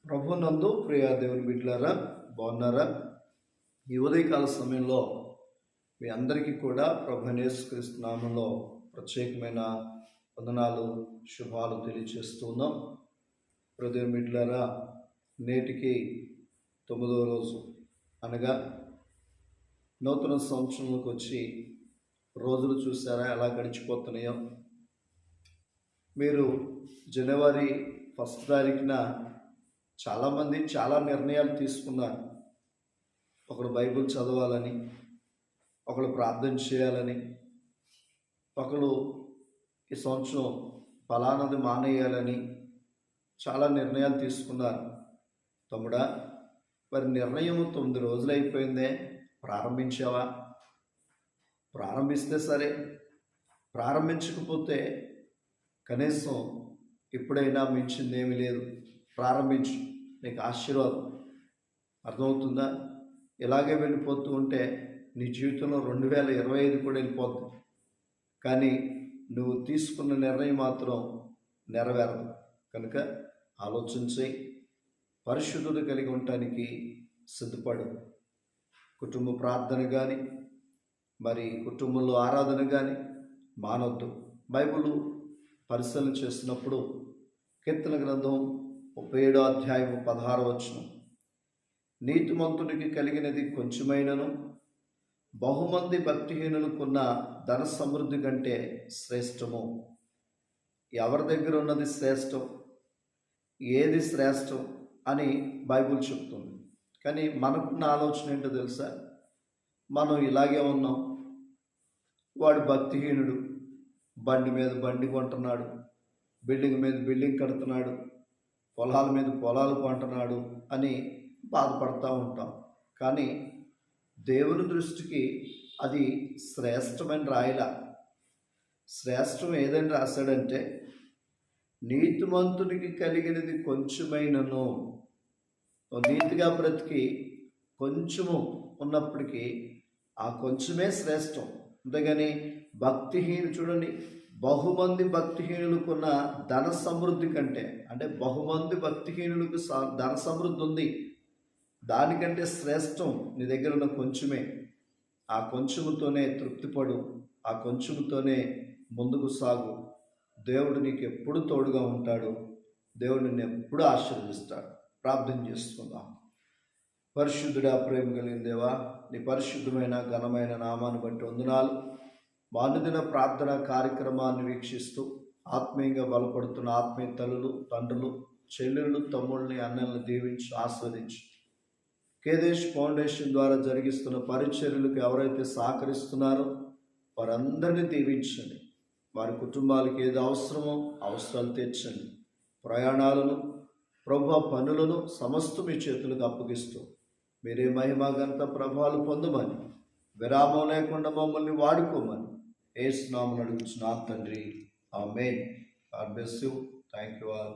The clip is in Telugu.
ప్రభునందు ప్రియ దేవుని బిడ్డలారా, బాగున్నారా? ఈ ఉదయకాల సమయంలో మీ అందరికీ కూడా ప్రభు యేసుక్రీస్తు నామములో ప్రత్యేకమైన వందనాలు, శుభాలు తెలియజేస్తున్నాం. దేవుని బిడ్డలారా, నేటికి 9వ రోజు అనగా నూతన సంవత్సరంలోకి వచ్చి రోజులు చూసారా ఎలా గడిచిపోతున్నాయో. మీరు జనవరి 1 తారీఖున చాలామంది చాలా నిర్ణయాలు తీసుకున్నారు. ఒకడు బైబిల్ చదవాలని, ఒకడు ప్రార్థన చేయాలని, ఒకడు ఈ సంవత్సరం ఫలానాది మానేయాలని చాలా నిర్ణయాలు తీసుకున్నారు. తమ్ముడా, మరి నిర్ణయం 9 రోజులు అయిపోయిందే, ప్రారంభించావా? ప్రారంభిస్తే సరే, ప్రారంభించకపోతే కనీసం ఇప్పుడైనా మించిందేమీ లేదు, ప్రారంభించు, నీకు ఆశీర్వాదం. అర్థమవుతుందా? ఇలాగే వెళ్ళిపోతూ ఉంటే నీ జీవితంలో 2025 కూడా వెళ్ళిపోతుంది, కానీ నువ్వు తీసుకున్న నిర్ణయం మాత్రం నెరవేరదు. కనుక ఆలోచించి పరిశుద్ధత కలిగి ఉండటానికి సిద్ధపడు. కుటుంబ ప్రార్థన కానీ, మరి కుటుంబంలో ఆరాధన కానీ మానొద్దు. బైబిల్ పరిశీలన చేసినప్పుడు కీర్తన గ్రంథం 37వ అధ్యాయం 16వ వచనం, నీతిమంతుడికి కలిగినది కొంచెమైనను బహుమంది భక్తిహీనులకున్న ధన సమృద్ధి కంటే శ్రేష్టము. ఎవరి దగ్గర ఉన్నది శ్రేష్టం, ఏది శ్రేష్టం అని బైబిల్ చెప్తుంది. కానీ మనకున్న ఆలోచన ఏంటో తెలుసా? మనం ఇలాగే ఉన్నాం. వాడు భక్తిహీనుడు, బండి మీద బండి కొంటున్నాడు, బిల్డింగ్ మీద బిల్డింగ్ కడుతున్నాడు, పొలాల మీద పొలాలు కొంటున్నాడు అని బాధపడుతూ ఉంటాం. కానీ దేవుని దృష్టికి అది శ్రేష్టమైన రాయలా. శ్రేష్టం ఏదని రాశాడంటే, నీతిమంతునికి కలిగినది కొంచెమైనను, నీతిగా బ్రతికి కొంచెము ఉన్నప్పటికీ ఆ కొంచెమే శ్రేష్టం. అంతేగాని చూడండి, బహుమంది భక్తిహీనులకున్న ధన సమృద్ధి కంటే, అంటే బహుమంది భక్తిహీనులకు ధన సమృద్ధి ఉంది, దానికంటే శ్రేష్టం నీ దగ్గర ఉన్న కొంచెమే. ఆ కొంచెముతోనే తృప్తిపడు, ఆ కొంచెముతోనే ముందుకు సాగు. దేవుడు నీకు ఎప్పుడు తోడుగా ఉంటాడు, దేవుడు నిన్ను ఎప్పుడు ఆశీర్వదిస్తాడు. ప్రార్థన చేసుకుందాం. పరిశుద్ధుడా, ప్రేమ కలిగిన దేవా, నీ పరిశుద్ధమైన ఘనమైన నామాన్ని బట్టి వందనాలు. అనుదిన ప్రార్థన కార్యక్రమాన్ని వీక్షిస్తూ ఆత్మీయంగా బలపడుతున్న ఆత్మీయ తల్లులు, తండ్రులు, చెల్లెళ్ళు, తమ్ముళ్ళని, అన్నల్ని దీవించి ఆస్వాదించి, కేదేశ్ ఫౌండేషన్ ద్వారా జరిగిస్తున్న పరిచర్యలకు ఎవరైతే సహకరిస్తున్నారో వారందరినీ దీవించండి. వారి కుటుంబాలకు ఏది అవసరమో అవసరాలు తీర్చండి. ప్రయాణాలను, ప్రభు పనులను సమస్తం మీ చేతులకు అప్పగిస్తూ మీరే మహిమ ఘనత ప్రభావాలు పొందమని, విరామం లేకుండా మమ్మల్ని వాడుకోమని యేసు నామమున అడుగుచున్నాను తండ్రి. ఆమేన్. God bless you. Thank you all.